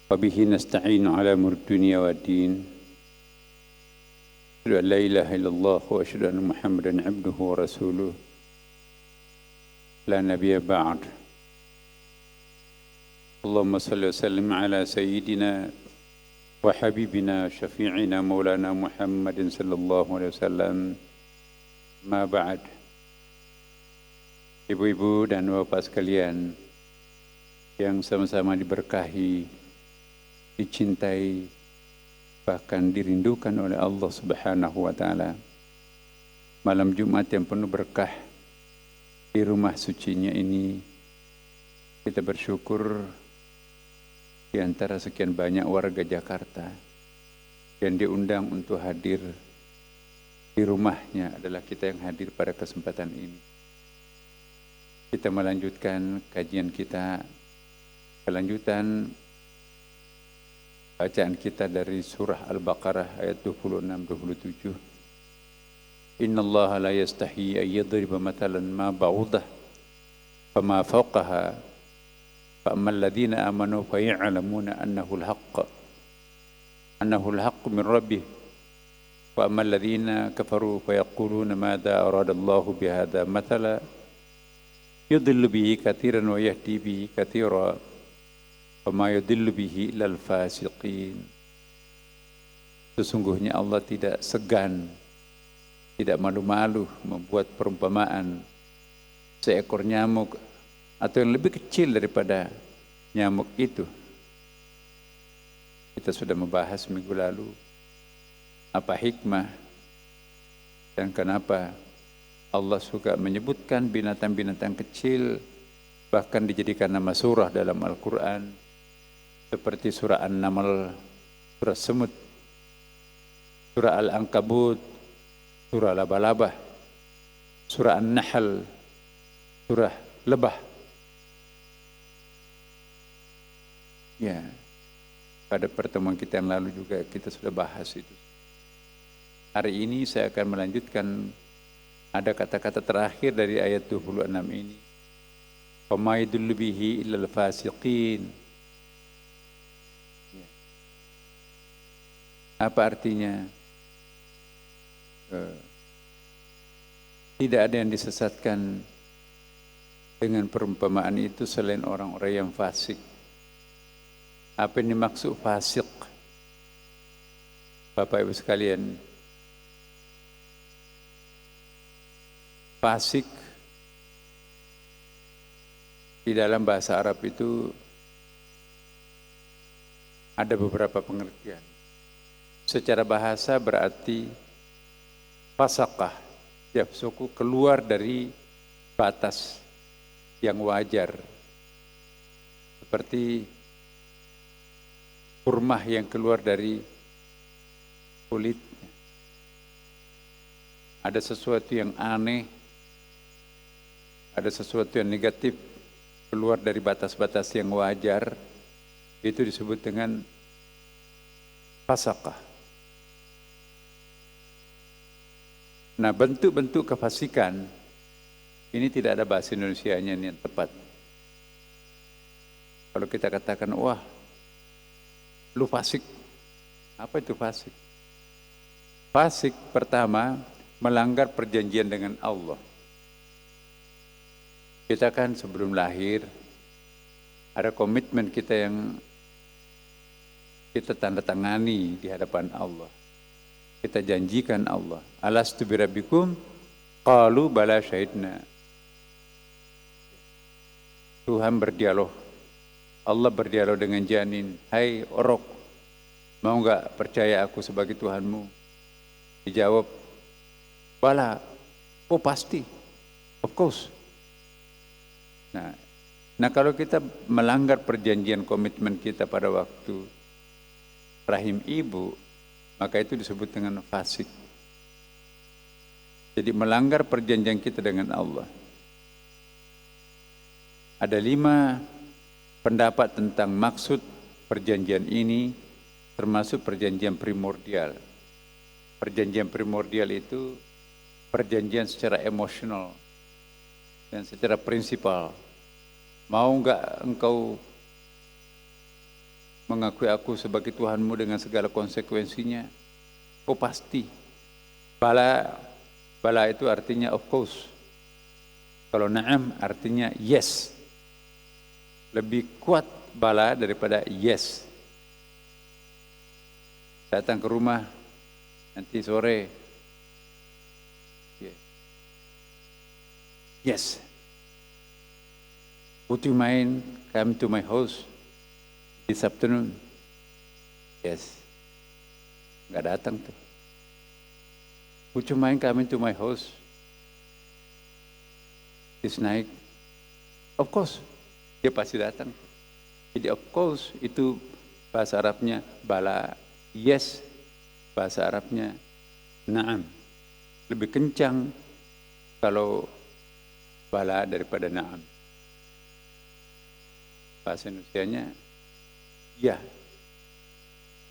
وبه نستعين على أمور الدنيا والدين. أشهد أن لا إله إلا الله وأشهد أن محمدا عبده ورسوله لا نبي بعد. اللهم صل وسلم على سيدنا وحبيبنا شفيعنا مولانا محمد صلى الله عليه وسلم. Ma ba'd. Ibu-ibu dan bapak sekalian yang sama-sama diberkahi, dicintai, bahkan dirindukan oleh Allah Subhanahu wa taala. Malam Jumat yang penuh berkah di rumah sucinya ini, kita bersyukur di antara sekian banyak warga Jakarta yang diundang untuk hadir di rumahnya adalah kita yang hadir pada kesempatan ini. Kita melanjutkan kajian kita, kelanjutan bacaan kita dari surah Al-Baqarah ayat 26-27. Inna Allah la yastahi ayyadriba matalan ma ba'udah fama fawqaha fa'ammal ladhina amanu fa'i'alamuna annahu al-haqq min rabbih wa ammal ladzina kafaru fayaquluna madza arada Allahu bihadza mathala yudhillu bihi katsiran wa yahdi bihi katsira wa ma yudhillu bihi illal fasiqin. Sesungguhnya Allah tidak segan, tidak malu-malu membuat perumpamaan seekor nyamuk atau yang lebih kecil daripada nyamuk itu. Kita sudah membahas minggu lalu apa hikmah dan kenapa Allah suka menyebutkan binatang-binatang kecil, bahkan dijadikan nama surah dalam Al-Quran, seperti surah An-Naml, surah Semut, surah Al-Ankabut, surah Laba-Laba, surah An-Nahl, surah Lebah. Ya, pada pertemuan kita yang lalu juga kita sudah bahas itu. Hari ini saya akan melanjutkan, ada kata-kata terakhir dari ayat 26 ini. وَمَا يُضِلُّ بِهِ إِلَّا الْفَاسِقِينَ. Apa artinya? Tidak ada yang disesatkan dengan perumpamaan itu selain orang-orang yang fasik. Apa yang dimaksud fasik? Bapak Ibu sekalian, fasik di dalam bahasa Arab itu ada beberapa pengertian. Secara bahasa berarti fasaqah, yafsuku, keluar dari batas yang wajar. Seperti kurma yang keluar dari kulitnya. Ada sesuatu yang aneh, ada sesuatu yang negatif keluar dari batas-batas yang wajar, itu disebut dengan fasaqah. Nah, bentuk-bentuk kefasikan ini tidak ada bahasa Indonesianya yang tepat. Kalau kita katakan, wah, lu fasik. Apa itu fasik? Fasik pertama melanggar perjanjian dengan Allah. Kita kan sebelum lahir ada komitmen kita yang kita tanda tangani di hadapan Allah. Kita janjikan Allah. Alastu birabbikum? Qalu bala syahidna. Tuhan berdialog. Allah berdialog dengan janin. Hai orok, mau enggak percaya aku sebagai Tuhanmu? Dijawab, bala. Oh pasti. Of course. Nah, kalau kita melanggar perjanjian komitmen kita pada waktu rahim ibu, maka itu disebut dengan fasik. Jadi melanggar perjanjian kita dengan Allah. Ada 5 pendapat tentang maksud perjanjian ini, termasuk perjanjian primordial. Perjanjian primordial itu perjanjian secara emosional dan secara prinsipal. Mau enggak engkau mengakui aku sebagai Tuhanmu dengan segala konsekuensinya. Oh pasti. Bala itu artinya of course. Kalau na'am artinya yes. Lebih kuat bala daripada yes. Datang ke rumah nanti sore. Yes. Would you mind come to my house this afternoon? Yes. Nggak datang tuh. Would you mind coming to my house this night? Of course. Dia pasti datang. Jadi of course itu bahasa Arabnya bala. Yes. Bahasa Arabnya na'am. Lebih kencang kalau bala daripada na'am. Bahasa Indonesianya ya.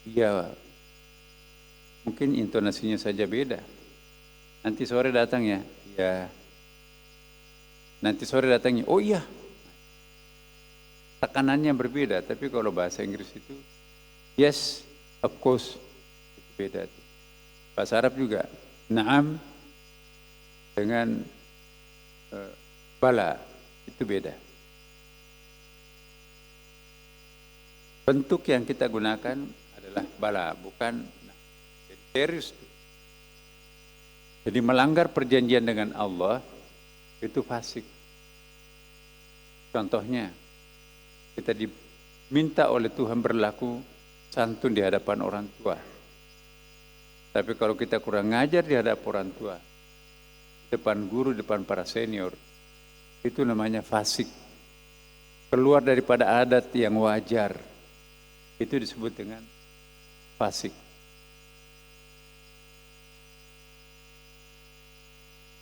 Iya. Mungkin intonasinya saja beda. Nanti sore datang ya? Ya. Nanti sore datangnya? Oh iya. Tekanannya berbeda, tapi kalau bahasa Inggris itu yes, of course, itu beda. Bahasa Arab juga na'am dengan bala itu beda. Bentuk yang kita gunakan adalah bala, bukan serius. Jadi melanggar perjanjian dengan Allah itu fasik. Contohnya, kita diminta oleh Tuhan berlaku santun di hadapan orang tua. Tapi kalau kita kurang ngajar di hadapan orang tua, depan guru, depan para senior, itu namanya fasik. Keluar daripada adat yang wajar, itu disebut dengan fasik.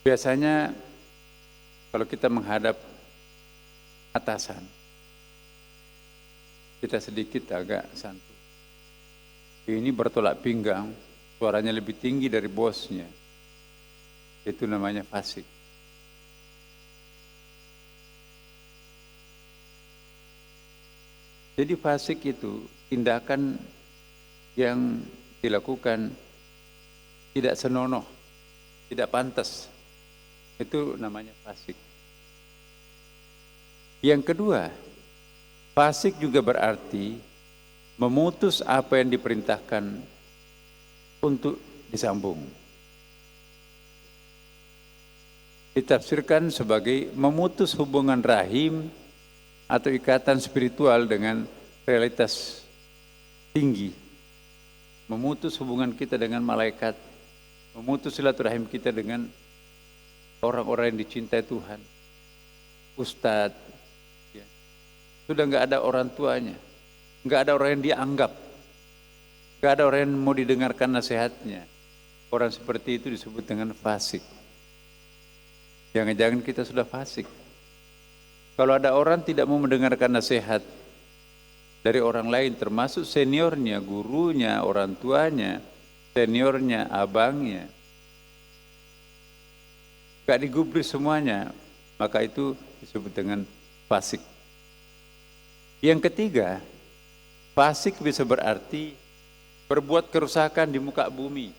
Biasanya kalau kita menghadap atasan, kita sedikit agak santun. Ini bertolak pinggang, suaranya lebih tinggi dari bosnya. Itu namanya fasik. Jadi fasik itu tindakan yang dilakukan tidak senonoh, tidak pantas. Itu namanya fasik. Yang kedua, fasik juga berarti memutus apa yang diperintahkan untuk disambung. Ditafsirkan sebagai memutus hubungan rahim atau ikatan spiritual dengan realitas tinggi. Memutus hubungan kita dengan malaikat, memutus silaturahim kita dengan orang-orang yang dicintai Tuhan. Ustadz, ya. Sudah nggak ada orang tuanya, nggak ada orang yang dianggap, nggak ada orang yang mau didengarkan nasihatnya. Orang seperti itu disebut dengan fasik. Jangan-jangan kita sudah fasik. Kalau ada orang tidak mau mendengarkan nasihat dari orang lain, termasuk seniornya, gurunya, orang tuanya, seniornya, abangnya, gak digubris semuanya, maka itu disebut dengan fasik. Yang ketiga, fasik bisa berarti berbuat kerusakan di muka bumi.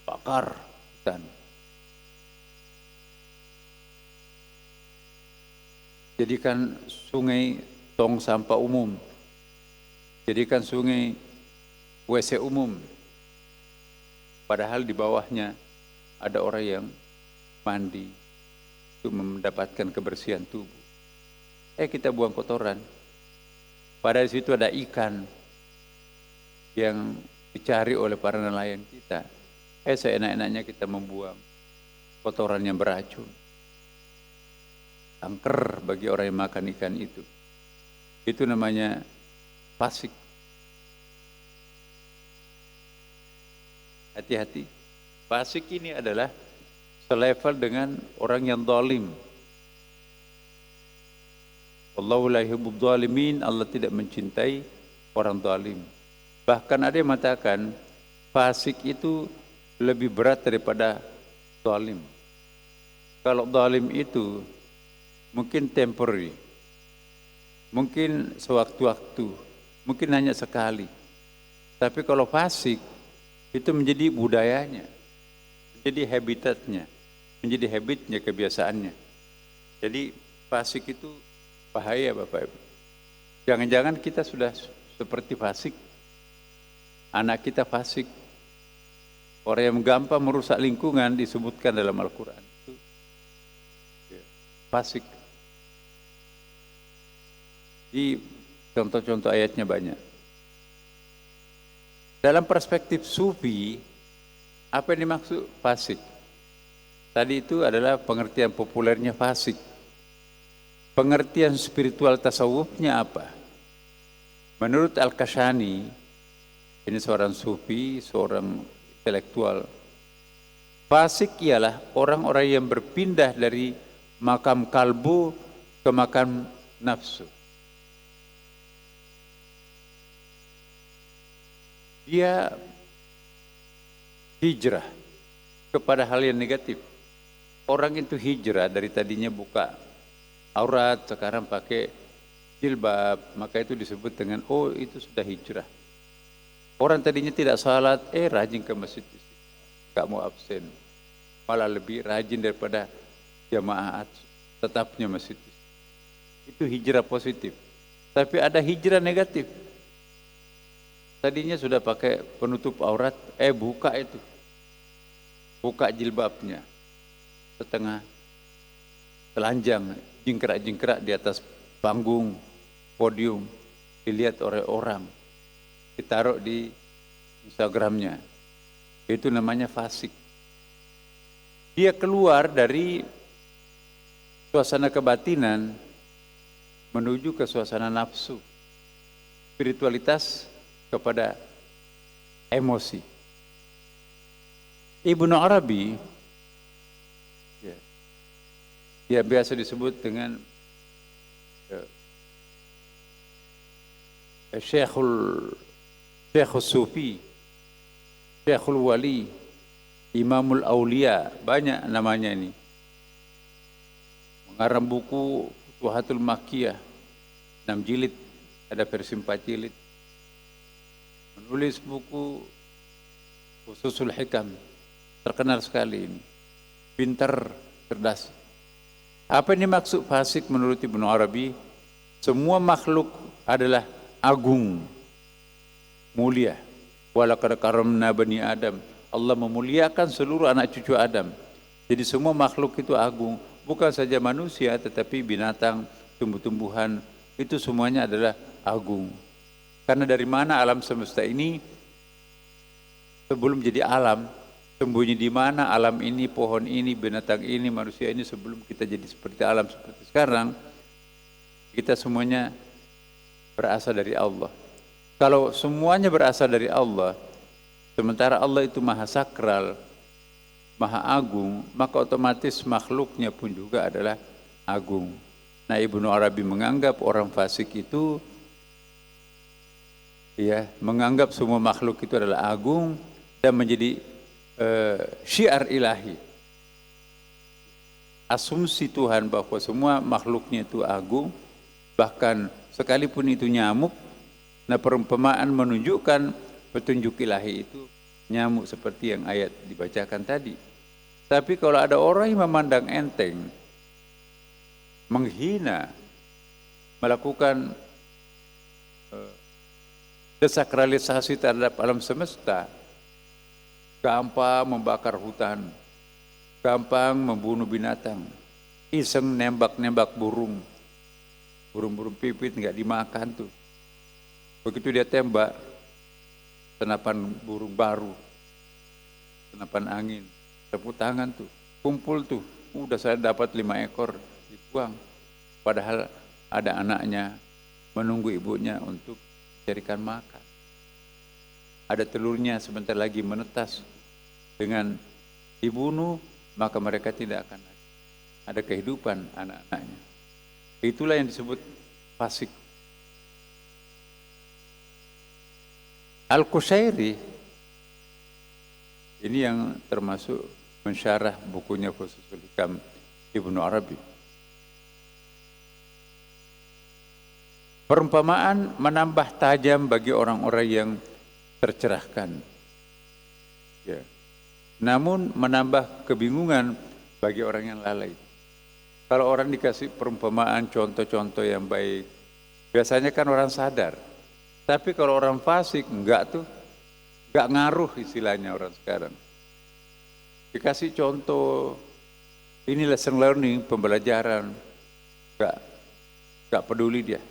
Bakar hutan. Jadikan sungai tong sampah umum. Jadikan sungai WC umum. Padahal di bawahnya ada orang yang mandi untuk mendapatkan kebersihan tubuh. Kita buang kotoran. Padahal di situ ada ikan yang dicari oleh para nelayan kita. Seenak-enaknya kita membuang kotoran yang beracun. Kanker bagi orang yang makan ikan itu. Itu namanya fasik. Hati-hati. Fasik ini adalah selevel dengan orang yang zalim. Wallahu la yuhibbudz zalimin, Allah tidak mencintai orang zalim. Bahkan ada yang mengatakan fasik itu lebih berat daripada zalim. Kalau zalim itu mungkin temporary. mungkin sewaktu-waktu, mungkin hanya sekali. Tapi kalau fasik itu menjadi budayanya, menjadi habitatnya, menjadi habitnya, kebiasaannya. Jadi fasik itu bahaya Bapak Ibu. Jangan-jangan kita sudah seperti fasik, anak kita fasik. Orang yang gampang merusak lingkungan disebutkan dalam Al-Quran itu fasik. Di contoh-contoh ayatnya banyak. Dalam perspektif sufi, apa yang dimaksud fasik? Tadi itu adalah pengertian populernya fasik. Pengertian spiritual tasawufnya apa? Menurut Al-Kashani, ini seorang sufi, seorang intelektual, fasik ialah orang-orang yang berpindah dari makam kalbu ke makam nafsu. Dia hijrah kepada hal yang negatif. Orang itu hijrah dari tadinya buka aurat, sekarang pakai jilbab, maka itu disebut dengan oh itu sudah hijrah. Orang tadinya tidak salat, rajin ke masjid, gak mau absen, malah lebih rajin daripada jamaah tetapnya masjid. Itu hijrah positif. Tapi ada hijrah negatif. Tadinya sudah pakai penutup aurat, buka itu. Buka jilbabnya. Setengah telanjang, jingkrak-jingkrak di atas panggung, podium. Dilihat oleh orang. Ditaruh di Instagramnya. Itu namanya fasik. Dia keluar dari suasana kebatinan menuju ke suasana nafsu. Spiritualitas kepada emosi. Ibnu Arabi, dia biasa disebut dengan Syekhul Sufi, Syekhul Wali, Imamul Aulia, banyak namanya ini. Mengarang buku Futuhatul Makkiyah, 6 jilid, ada versi 4 jilid. Menulis buku Fususul Hikam, terkenal sekali ini. Pintar, cerdas. Apa yang dimaksud fasik menurut Ibnu Arabi? Semua makhluk adalah agung, mulia. Walaqad karamna bani Adam. Allah memuliakan seluruh anak cucu Adam. Jadi semua makhluk itu agung. Bukan saja manusia, tetapi binatang, tumbuh-tumbuhan, itu semuanya adalah agung. Karena dari mana alam semesta ini sebelum jadi alam, sembunyi di mana alam ini, pohon ini, binatang ini, manusia ini sebelum kita jadi seperti alam seperti sekarang, kita semuanya berasal dari Allah. Kalau semuanya berasal dari Allah, sementara Allah itu maha sakral, maha agung, maka otomatis makhluknya pun juga adalah agung. Nah, Ibnu Arabi menganggap orang fasik itu menganggap semua makhluk itu adalah agung dan menjadi syiar ilahi. Asumsi Tuhan bahwa semua makhluknya itu agung, bahkan sekalipun itu nyamuk, nah perumpamaan menunjukkan petunjuk ilahi itu nyamuk seperti yang ayat dibacakan tadi. Tapi kalau ada orang yang memandang enteng, menghina, melakukan desakralisasi terhadap alam semesta, gampang membakar hutan, gampang membunuh binatang, iseng nembak-nembak burung pipit nggak dimakan tuh. Begitu dia tembak, senapan burung baru, senapan angin, tepuk tangan tuh, kumpul tuh, udah saya dapat 5 ekor, dibuang. Padahal ada anaknya menunggu ibunya untuk carikan makan. Ada telurnya sebentar lagi menetas. Dengan dibunuh, maka mereka tidak akan ada kehidupan anak-anaknya. Itulah yang disebut fasik. Al-Qushairi ini yang termasuk mensyarah bukunya Fususul Hikam Ibnu Arabi. Perumpamaan menambah tajam bagi orang-orang yang tercerahkan. Ya. Namun menambah kebingungan bagi orang yang lalai. Kalau orang dikasih perumpamaan, contoh-contoh yang baik, biasanya kan orang sadar. Tapi kalau orang fasik, enggak tuh. Enggak ngaruh istilahnya orang sekarang. Dikasih contoh, ini lesson learning, pembelajaran, enggak peduli dia.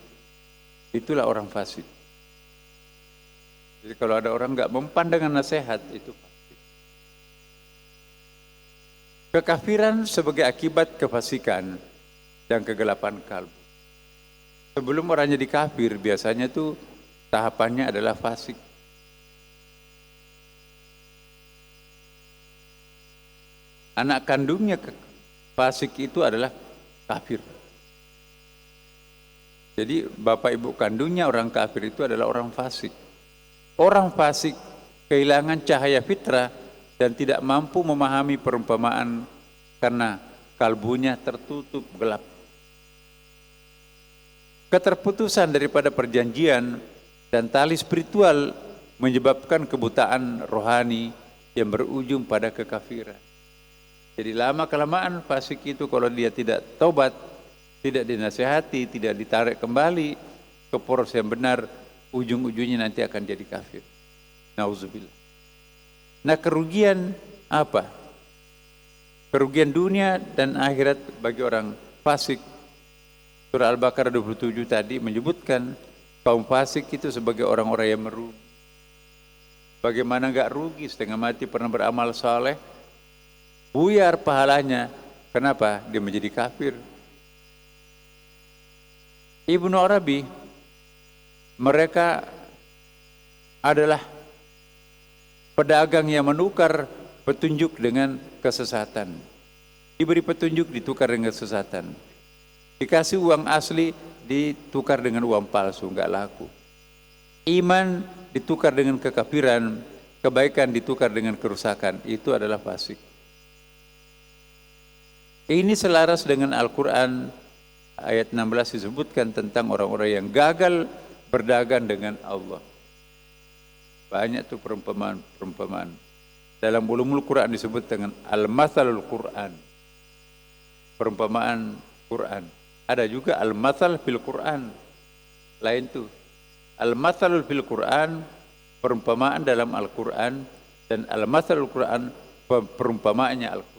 Itulah orang fasik. Jadi kalau ada orang enggak mempan dengan nasihat, itu fasik. Kekafiran sebagai akibat kefasikan dan kegelapan kalbu. Sebelum orang jadi kafir, biasanya tuh tahapannya adalah fasik. Anak kandungnya fasik itu adalah kafir. Jadi bapak ibu kandungnya orang kafir itu adalah orang fasik. Orang fasik kehilangan cahaya fitrah dan tidak mampu memahami perumpamaan karena kalbunya tertutup gelap. Keterputusan daripada perjanjian dan tali spiritual menyebabkan kebutaan rohani yang berujung pada kekafiran. Jadi lama-kelamaan fasik itu kalau dia tidak taubat, tidak dinasihati, tidak ditarik kembali ke poros yang benar, ujung-ujungnya nanti akan jadi kafir. Nauzubillah. Nah, kerugian apa? Kerugian dunia dan akhirat bagi orang fasik. Surah Al-Baqarah 27 tadi menyebutkan kaum fasik itu sebagai orang-orang yang merugi. Bagaimana enggak rugi setengah mati pernah beramal saleh, buyar pahalanya. Kenapa? Dia menjadi kafir. Ibnu Arabi, mereka adalah pedagang yang menukar petunjuk dengan kesesatan. Diberi petunjuk ditukar dengan kesesatan. Dikasih uang asli ditukar dengan uang palsu, enggak laku. Iman ditukar dengan kekafiran, kebaikan ditukar dengan kerusakan. Itu adalah fasik. Ini selaras dengan Al-Quran. Ayat 16 disebutkan tentang orang-orang yang gagal berdagang dengan Allah. Banyak tuh perumpamaan. Dalam ulumul Quran disebut dengan al-mathalul Quran. Perumpamaan Quran. Ada juga al-mathal fil Quran. Lain tuh. Al-mathalul fil Quran, perumpamaan dalam Al-Quran, dan al-mathalul Quran, perumpamaannya Al-Quran.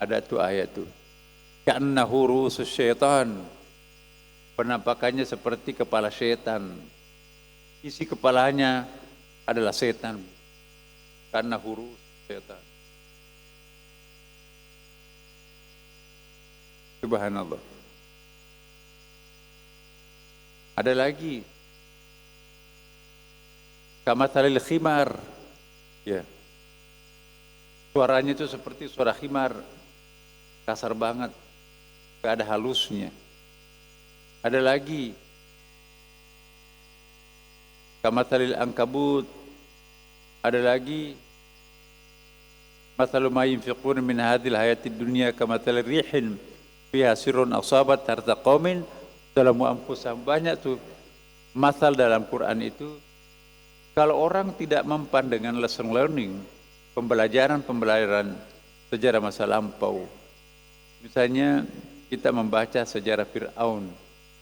Ada tuh ayat tuh. Ka'annahu ru'usus syaitan. Penampakannya seperti kepala setan. Isi kepalanya adalah setan. Ka'annahu ru'usus syaitan. Subhanallah. Ada lagi. Kamathalil khimar. Ya. Suaranya itu seperti suara khimar. Kasar banget, gak ada halusnya. Ada lagi, kamathalil ankabut. Ada lagi, mathalu ma yunfiquna min hadhil hayatid dunya kamathalir rihin fiha sirrun asabat harta qaumin zalamu anfusahum. Banyak tuh mathal dalam Quran itu. Kalau orang tidak mempan dengan lesson learning, pembelajaran sejarah masa lampau. Misalnya kita membaca sejarah Fir'aun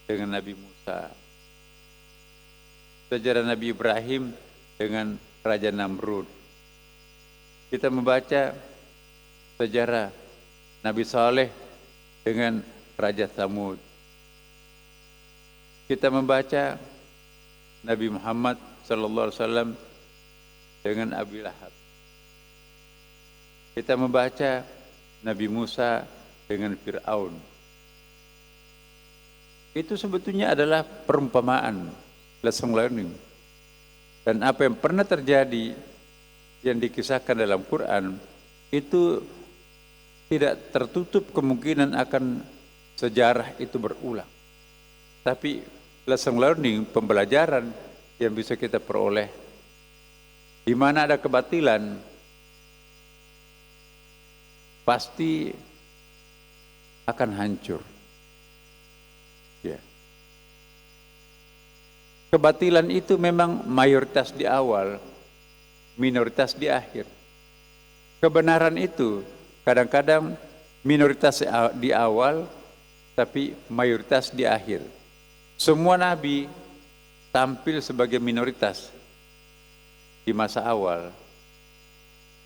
dengan Nabi Musa, sejarah Nabi Ibrahim dengan Raja Namrud. Kita membaca sejarah Nabi Saleh dengan Raja Thamud. Kita membaca Nabi Muhammad SAW dengan Abi Lahab. Kita membaca Nabi Musa dengan Fir'aun. Itu sebetulnya adalah perumpamaan, lesson learning. Dan apa yang pernah terjadi yang dikisahkan dalam Quran itu tidak tertutup kemungkinan akan sejarah itu berulang. Tapi lesson learning, pembelajaran yang bisa kita peroleh, di mana ada kebatilan, pasti akan hancur. Ya. Kebatilan itu memang mayoritas di awal, minoritas di akhir. Kebenaran itu kadang-kadang minoritas di awal, tapi mayoritas di akhir. Semua nabi tampil sebagai minoritas di masa awal,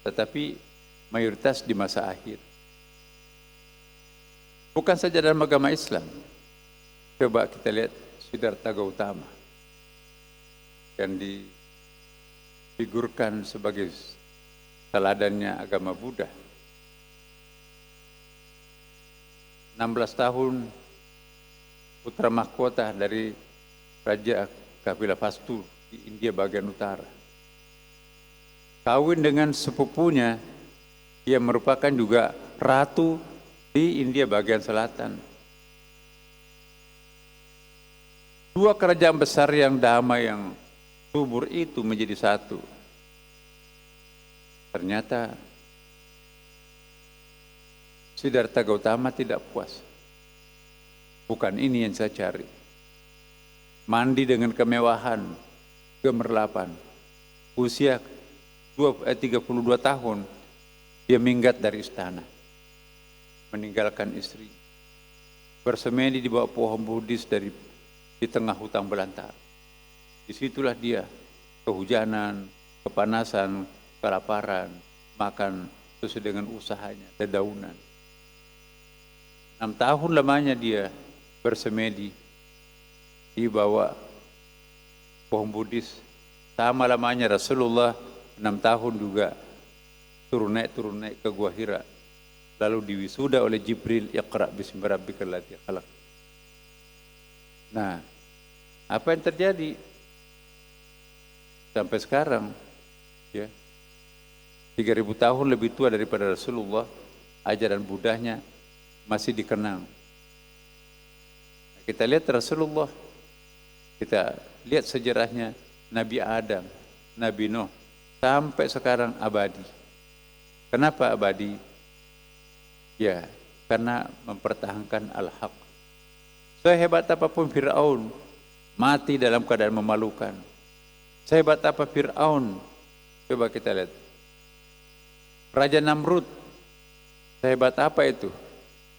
tetapi mayoritas di masa akhir. Bukan saja dalam agama Islam. Coba kita lihat Siddhartha Gautama yang difigurkan sebagai teladannya agama Buddha. 16 tahun putra mahkota dari Raja kabilah Pastu di India bagian utara. Kawin dengan sepupunya, ia merupakan juga ratu di India bagian selatan. Dua kerajaan besar yang damai, yang subur itu menjadi satu. Ternyata Siddhartha Gautama tidak puas. Bukan ini yang saya cari. Mandi dengan kemewahan, gemerlapan. Usia 32 tahun, dia minggat dari istana. Meninggalkan istri. Bersemedi di bawah pohon Buddhis di tengah hutan belantara. Disitulah dia kehujanan, kepanasan, kelaparan, makan sesuai dengan usahanya, dedaunan. 6 tahun lamanya dia bersemedi di bawah pohon Buddhis. Sama lamanya Rasulullah 6 tahun juga turun naik ke Gua Hira. Lalu diwisuda oleh Jibril, Iqra bismi rabbikal ladzi khalaq. Nah, apa yang terjadi sampai sekarang? Ya, 3000 tahun lebih tua daripada Rasulullah, ajaran Buddhanya masih dikenang. Kita lihat Rasulullah, kita lihat sejarahnya Nabi Adam, Nabi Nuh, sampai sekarang abadi. Kenapa abadi? Ya, karena mempertahankan al-haq. Sehebat apapun Fir'aun, mati dalam keadaan memalukan. Sehebat apa Fir'aun, coba kita lihat. Raja Namrud, sehebat apa itu?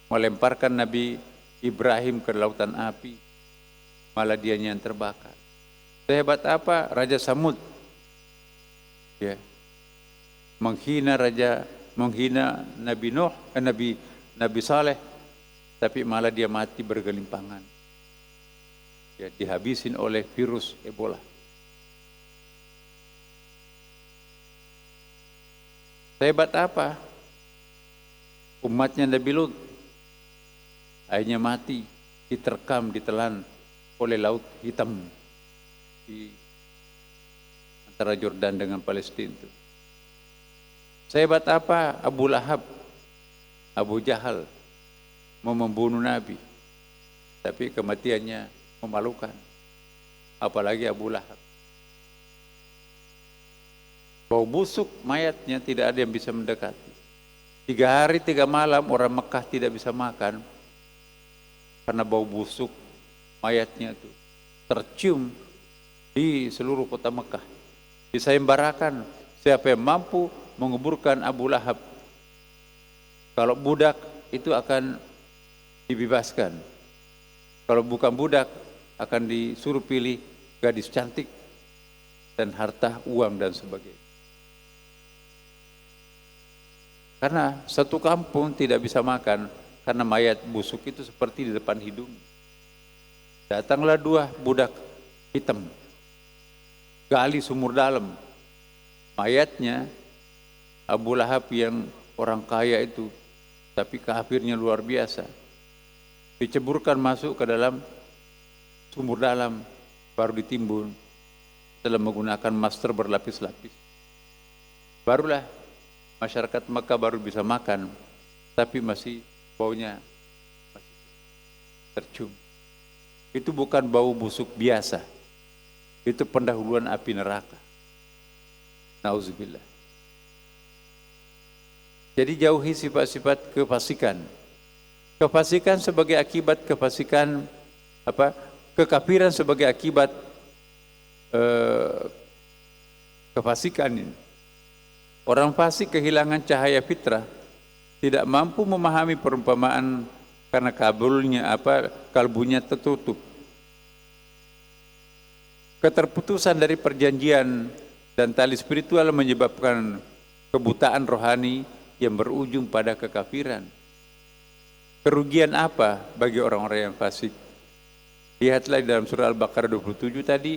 Melemparkan Nabi Ibrahim ke lautan api, malah dianya yang terbakar. Sehebat apa Raja Samud? Ya, menghina Nabi Nuh, Nabi Saleh, tapi malah dia mati bergelimpangan. Ya, dihabisin oleh virus Ebola. Sehebat apa umatnya Nabi Lut? Akhirnya mati, diterkam, ditelan oleh Laut Hitam di antara Jordan dengan Palestina itu. Sehebat apa Abu Lahab, Abu Jahal mau membunuh Nabi, tapi kematiannya memalukan. Apalagi Abu Lahab. Bau busuk mayatnya tidak ada yang bisa mendekati. 3 hari 3 malam orang Mekah tidak bisa makan karena bau busuk mayatnya itu tercium di seluruh kota Mekah. Disayembarakan siapa yang mampu menguburkan Abu Lahab. Kalau budak itu akan dibebaskan. Kalau bukan budak akan disuruh pilih gadis cantik dan harta, uang dan sebagainya. Karena satu kampung tidak bisa makan karena mayat busuk itu seperti di depan hidung. Datanglah 2 budak hitam, gali sumur dalam. Mayatnya Abu Lahab yang orang kaya itu, tapi kafirnya luar biasa, diceburkan masuk ke dalam sumur dalam, baru ditimbun setelah menggunakan master berlapis-lapis. Barulah masyarakat Mekah baru bisa makan, tapi masih baunya masih tercium. Itu bukan bau busuk biasa, itu pendahuluan api neraka. Nauzubillah. Jadi jauhi sifat-sifat kefasikan. Kefasikan sebagai akibat kefasikan kekafiran sebagai akibat kefasikan ini. Orang fasik kehilangan cahaya fitrah, tidak mampu memahami perumpamaan karena kalbunya tertutup. Keterputusan dari perjanjian dan tali spiritual menyebabkan kebutaan rohani yang berujung pada kekafiran. Kerugian apa bagi orang-orang yang fasik? Lihatlah dalam surah Al-Baqarah 27 tadi,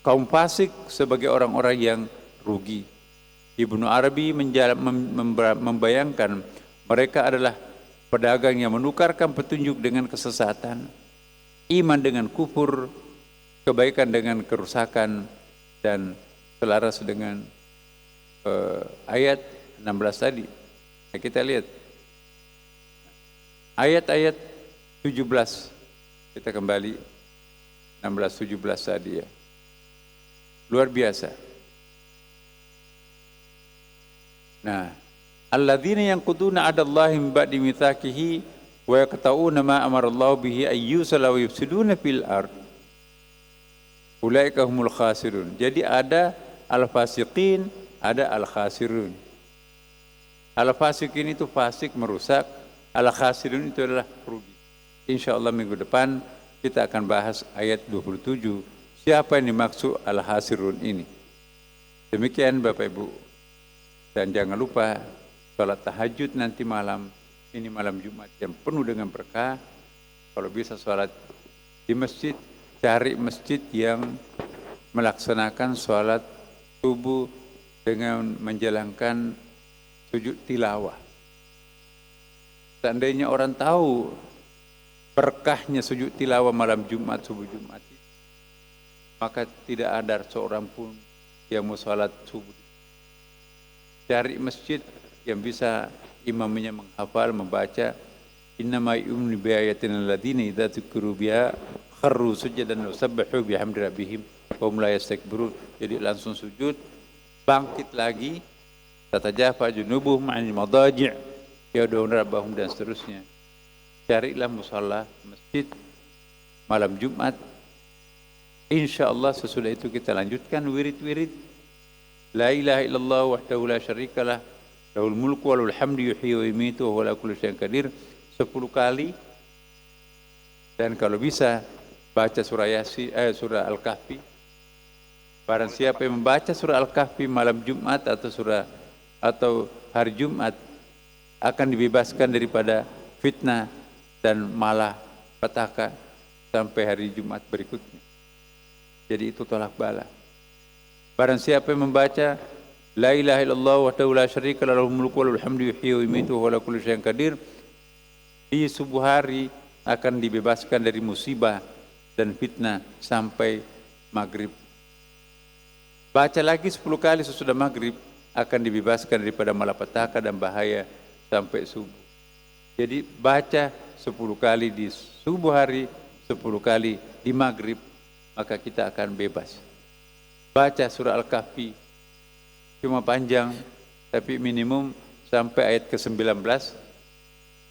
kaum fasik sebagai orang-orang yang rugi. Ibnu Arabi membayangkan mereka adalah pedagang yang menukarkan petunjuk dengan kesesatan, iman dengan kufur, kebaikan dengan kerusakan, dan selaras dengan ayat 16 tadi. Nah, kita lihat ayat-ayat 17, kita kembali 16-17 tadi ya. Luar biasa. Nah, alladzina yanquduna 'ahdallahi min ba'di mitsaqihi wa yaqta'una ma amarallahu bihi ayyusala wa yufsiduna fil ard. Ulaika humul khasirun. Jadi ada al-fasiqin, ada al-khasirun. Al-fasiqin itu fasik merusak, al-khasirun itu adalah rugi. Insyaallah minggu depan kita akan bahas ayat 27. Siapa yang dimaksud al-khasirun ini? Demikian Bapak Ibu. Dan jangan lupa sholat tahajud nanti malam, ini malam Jumat yang penuh dengan berkah. Kalau bisa sholat di masjid, cari masjid yang melaksanakan sholat subuh dengan menjalankan sujud tilawah. Seandainya orang tahu berkahnya sujud tilawah malam Jumat, subuh Jumat, maka tidak ada seorang pun yang mau sholat subuh. Cari masjid yang bisa imamnya menghafal, membaca innama yu'minu bi ayatina alladziina idza dzukkiru biha kharru sujadan wa sabbahu bihamdi rabbihim wa hum la yastakbirun. Jadi langsung sujud, bangkit lagi, tatajafa junubuhum 'anil madaji' yad'una rabbahum, dan seterusnya. Carilah musalla masjid malam Jumat. Insyaallah sesudah itu kita lanjutkan wirid-wirid La ilaha illallah wahdahu la syarikalah lahul mulku wa lahul hamdu yuhyi wa yumiitu wa huwa ala kulli syai'in qadir 10 kali. Dan kalau bisa baca surah Yasin, surah Al-Kahfi. Barang siapa yang membaca surah Al-Kahfi malam Jumat atau hari Jumat akan dibebaskan daripada fitnah dan malah petaka sampai hari Jumat berikutnya. Jadi itu tolak bala. Barang siapa yang membaca La ilaha illallah wahdahu la syarika lahu lahul mulku wa lahul hamdu yuhyi wa yumiitu wa huwa ala kulli syai'in qadir, di subuh hari akan dibebaskan dari musibah dan fitnah sampai maghrib. Baca lagi 10 kali sesudah maghrib akan dibebaskan daripada malapetaka dan bahaya sampai subuh. Jadi baca 10 kali di subuh hari, 10 kali di maghrib, maka kita akan bebas. Baca surah Al-Kahfi, cuma panjang, tapi minimum sampai ayat ke-19.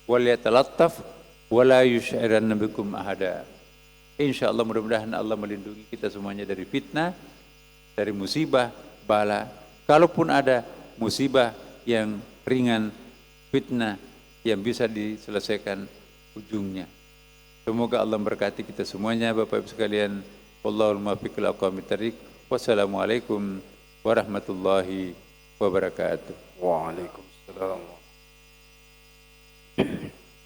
Waliyatalattaf wala yusy'iranna bikum ahada. Insyaallah mudah-mudahan Allah melindungi kita semuanya dari fitnah, dari musibah, bala. Kalaupun ada musibah yang ringan, fitnah yang bisa diselesaikan ujungnya. Semoga Allah memberkati kita semuanya, Bapak Ibu sekalian. Wallahul muwaffiq ila aqwamit thariq. Wassalamualaikum warahmatullahi wabarakatuh. Waalaikumsalam.